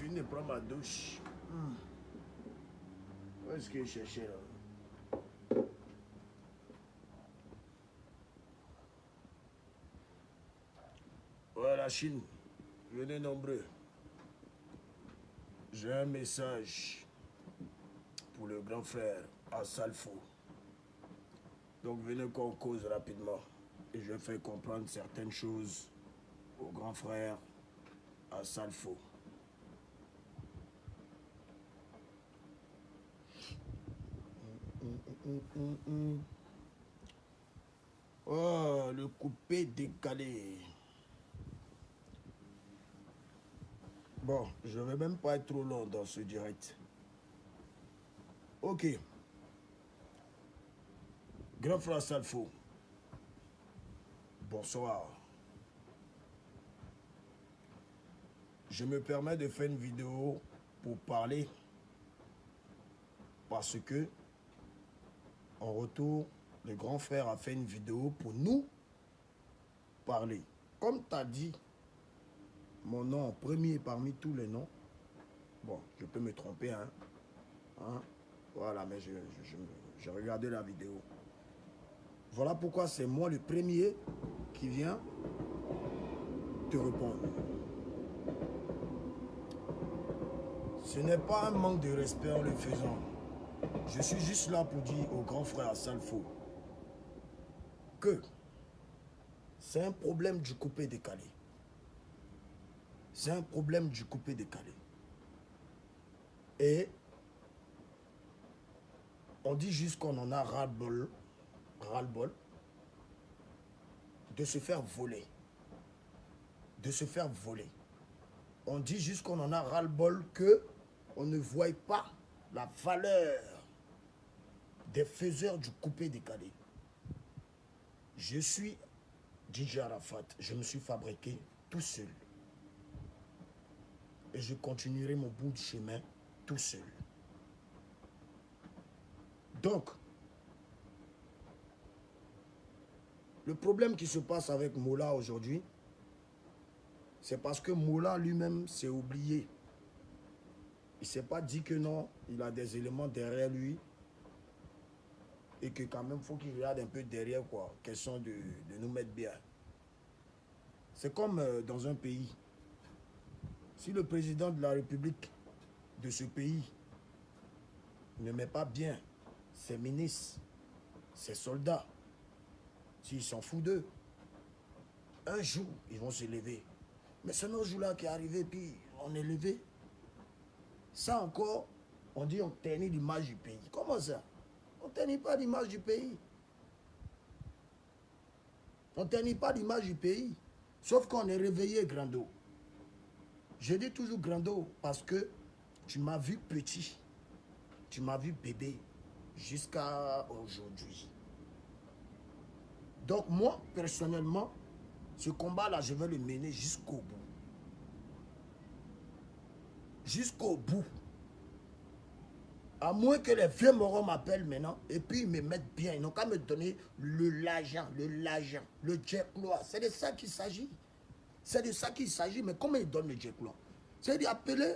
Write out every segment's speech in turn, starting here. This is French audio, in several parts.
fini de prendre ma douche. Où est-ce que je cherchais là? Ouais, la Chine, venez nombreux. J'ai un message pour le grand frère à Salfo. Donc venez qu'on cause rapidement. Et je fais comprendre certaines choses au grand frère à Salfo. Oh, le coupé décalé. Bon, je ne vais même pas être trop long dans ce direct. Ok. Grand frère Salfo. Bonsoir. Je me permets de faire une vidéo pour parler parce que en retour, le grand frère a fait une vidéo pour nous parler. Comme tu as dit mon nom en premier parmi tous les noms, bon, je peux me tromper, hein. Voilà, mais j'ai regardé la vidéo. Voilà pourquoi c'est moi le premier qui vient te répondre. Ce n'est pas un manque de respect en le faisant. Je suis juste là pour dire au grand frère Salfo que c'est un problème du coupé décalé. C'est un problème du coupé décalé. Et on dit juste qu'on en a ras-le-bol de se faire voler. De se faire voler. On dit juste qu'on en a ras-le-bol que on ne voit pas la valeur des faiseurs du coupé décalé. Je suis DJ Arafat. Je me suis fabriqué tout seul. Et je continuerai mon bout de chemin tout seul. Donc, le problème qui se passe avec Mola aujourd'hui, c'est parce que Mola lui-même s'est oublié. Il ne s'est pas dit que non, il a des éléments derrière lui et que quand même, il faut qu'il regarde un peu derrière, quoi, question de nous mettre bien. C'est comme dans un pays. Si le président de la République de ce pays ne met pas bien ses ministres, ses soldats, s'ils s'en foutent d'eux, un jour, ils vont se lever. Mais c'est notre jour-là qui est arrivé, puis on est levé. Ça encore, on dit on ternit l'image du pays. Comment ça? On ne ternit pas l'image du pays. On ne ternit pas l'image du pays. Sauf qu'on est réveillé, Grando. Je dis toujours Grando parce que tu m'as vu petit. Tu m'as vu bébé jusqu'à aujourd'hui. Donc moi, personnellement, ce combat-là, je vais le mener jusqu'au bout. Jusqu'au bout. À moins que les vieux morons m'appellent maintenant et puis ils me mettent bien. Ils n'ont qu'à me donner l'argent, le Jack-Lois. C'est de ça qu'il s'agit. C'est de ça qu'il s'agit. Mais comment ils donnent le Jack-Lois? C'est d'appeler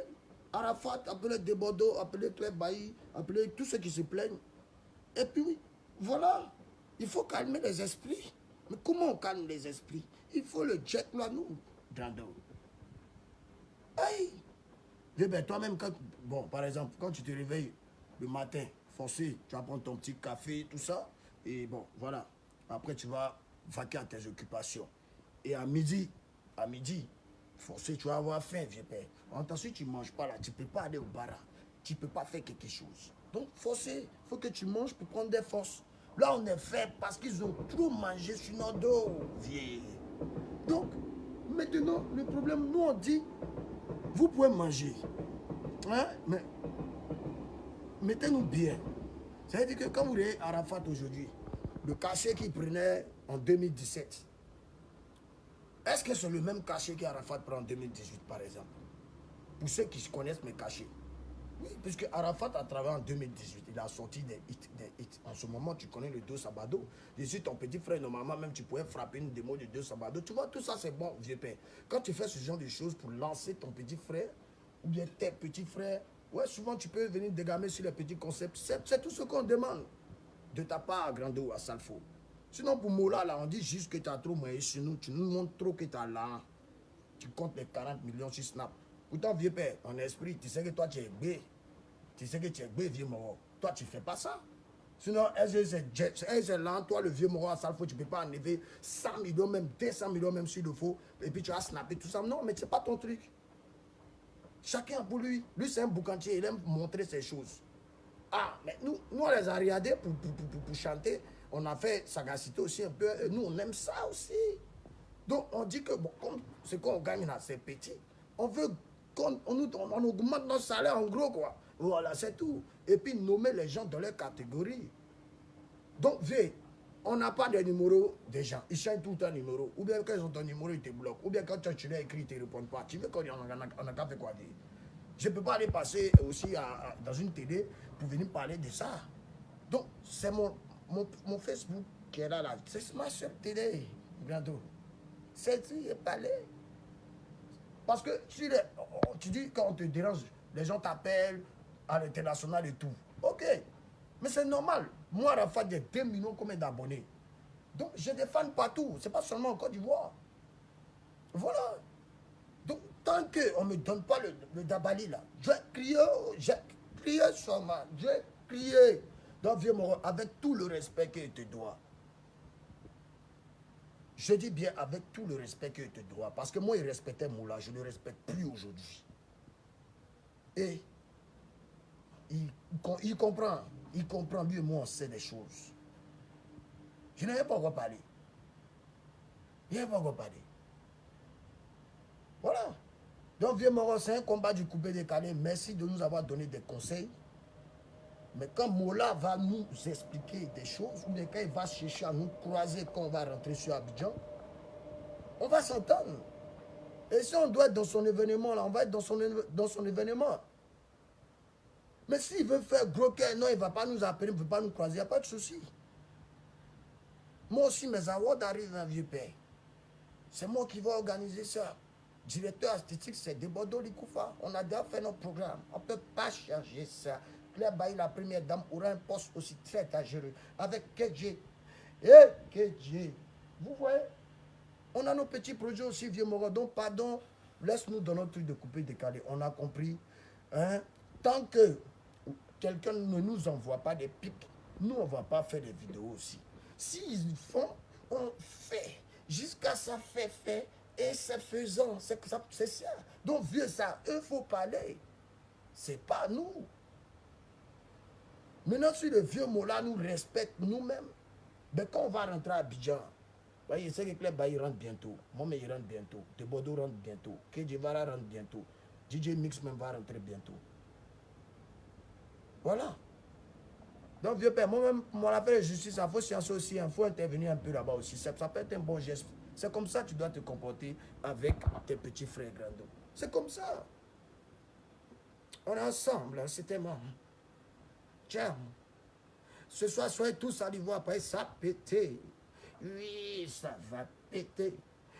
Arafat, appeler Debodo, appeler Claire Bailly, appeler tous ceux qui se plaignent. Et puis, voilà. Il faut calmer les esprits. Mais comment on calme les esprits? Il faut le Jack-Lois, nous, Drando. Aïe! Ben, toi-même, bon, par exemple, quand tu te réveilles le matin, forcé, tu vas prendre ton petit café, tout ça, et bon, voilà. Après, tu vas vaquer à tes occupations. Et à midi, forcé, tu vas avoir faim, vieux père. Ensuite, tu ne manges pas là, tu ne peux pas aller au bar, tu ne peux pas faire quelque chose. Donc, forcé, il faut que tu manges pour prendre des forces. Là, on est fait parce qu'ils ont trop mangé sur nos dos, vieux. Donc, maintenant, le problème, nous, on dit, vous pouvez manger, hein, mais mettez-nous bien. Ça veut dire que quand vous voyez Arafat aujourd'hui, le cachet qu'il prenait en 2017, est-ce que c'est le même cachet qu'Arafat prend en 2018, par exemple? Pour ceux qui connaissent mes cachets. Oui, puisque Arafat a travaillé en 2018, il a sorti des hits. En ce moment, tu connais le Dos Sabado. Je suis ton petit frère, normalement, même tu pourrais frapper une démo de Dos Sabado. Tu vois, tout ça, c'est bon, vieux père. Quand tu fais ce genre de choses pour lancer ton petit frère, ou bien tes petits frères. Ouais, souvent tu peux venir dégamer sur les petits concepts. C'est tout ce qu'on demande de ta part à Grando, à Salfo. Sinon, pour Mola, là, on dit juste que tu as trop moyen sur nous. Tu nous montres trop que tu as là. Tu comptes les 40 millions sur Snap. Pourtant, vieux père, en esprit, tu sais que toi, tu es bé. Tu sais que tu es bé, vieux moro. Toi, tu ne fais pas ça. Sinon, est là, toi, le vieux moro à Salfo, tu ne peux pas enlever 100 millions, même 200 millions, même s'il le faut. Et puis, tu vas snapper tout ça. Non, mais ce n'est pas ton truc. Chacun pour lui. Lui, c'est un boucantier. Il aime montrer ses choses. Ah, mais nous on les a regardés pour chanter. On a fait sagacité aussi un peu. Et nous, on aime ça aussi. Donc, on dit que bon, comme ce qu'on gagne là, c'est petit. On veut qu'on on augmente notre salaire en gros, quoi. Voilà, c'est tout. Et puis, nommer les gens dans leur catégorie. Donc, vieux, on n'a pas de numéro des gens. Ils changent tout un numéro. Ou bien quand ils ont ton numéro, ils te bloquent. Ou bien quand tu l'as écrit, ils ne te répondent pas. Tu veux qu'on a qu'à faire quoi dire? Je ne peux pas aller passer aussi dans une télé pour venir parler de ça. Donc, c'est mon Facebook qui est là. C'est ma seule télé, Grando. C'est-tu parler. Parce que tu dis quand on te dérange, les gens t'appellent à l'international et tout. Ok, mais c'est normal. Moi, Rafa, j'ai 2 millions combien d'abonnés. Donc, j'ai des fans partout. Ce n'est pas seulement en Côte d'Ivoire. Voilà. Donc, tant qu'on ne me donne pas le Dabali là, j'ai crié sur moi, j'ai crié. Donc, vieux Moro, avec tout le respect qu'il te doit. Je dis bien avec tout le respect qu'il te doit. Parce que moi, il respectait Moula, je ne le respecte plus aujourd'hui. Et il comprend, lui et moi, on sait des choses. Je n'avais pas encore parlé. Il n'y avait pas encore parlé. Voilà. Donc, vieux Moro, c'est un combat du coupé décalé. Merci de nous avoir donné des conseils. Mais quand Mola va nous expliquer des choses, ou bien quand il va chercher à nous croiser quand on va rentrer sur Abidjan, on va s'entendre. Et si on doit être dans son événement, là, on va être dans son événement. Mais s'il veut faire gros cœur, non, il ne va pas nous appeler, il ne veut pas nous croiser, il n'y a pas de souci. Moi aussi, mes awards arrivent, un vieux père. C'est moi qui vais organiser ça. Directeur artistique, c'est Debodo Likoufa. On a déjà fait notre programme. On ne peut pas changer ça. Claire Bailly, la première dame, aura un poste aussi très dangereux. Avec KJ. KJ. Vous voyez? On a nos petits projets aussi, vieux Moro. Donc, pardon, laisse-nous dans notre truc de couper décalé. On a compris. Hein? Tant que quelqu'un ne nous envoie pas des pics, nous, on ne va pas faire des vidéos aussi. S'ils font, on fait. Jusqu'à ça fait. Et c'est faisant. C'est ça. Donc, vieux, ça, eux, il faut parler. C'est pas nous. Maintenant, si le vieux Mola nous respecte nous-mêmes, ben, quand on va rentrer à Abidjan, il sait que Claire Bailly rentre bientôt. Moi, il rentre bientôt. Debodo rentre bientôt. Kedjevara rentre bientôt. DJ Mix même va rentrer bientôt. Voilà. Donc, vieux père, moi-même, mon affaire de justice, il faut sciencer aussi. Il faut intervenir un peu là-bas aussi. Ça peut être un bon geste. C'est comme ça que tu dois te comporter avec tes petits frères Grando. C'est comme ça. On est ensemble, c'est tellement. Tiens, ce soir, soyez tous à l'Ivoire, après ça péter. Oui, ça va péter.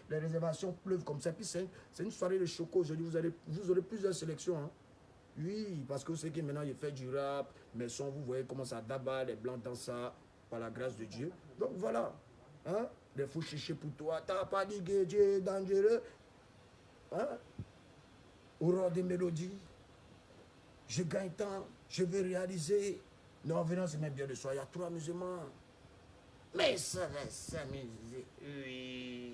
Les réservations pleuvent comme ça. Puis c'est une soirée de choco aujourd'hui. Vous aurez plusieurs sélections. Hein. Oui, parce que vous savez que maintenant il fait du rap, mais son, vous voyez comment ça d'abat, les blancs dans ça, par la grâce de Dieu. Donc voilà. Hein? Les fous chichés pour toi. T'as pas dit que Dieu est dangereux. Hein? Au rang des mélodies. Je gagne temps, je vais réaliser. Non, venons, c'est même bien le soir, il y a 3 musulmans. Mais ça va s'amuser. Oui.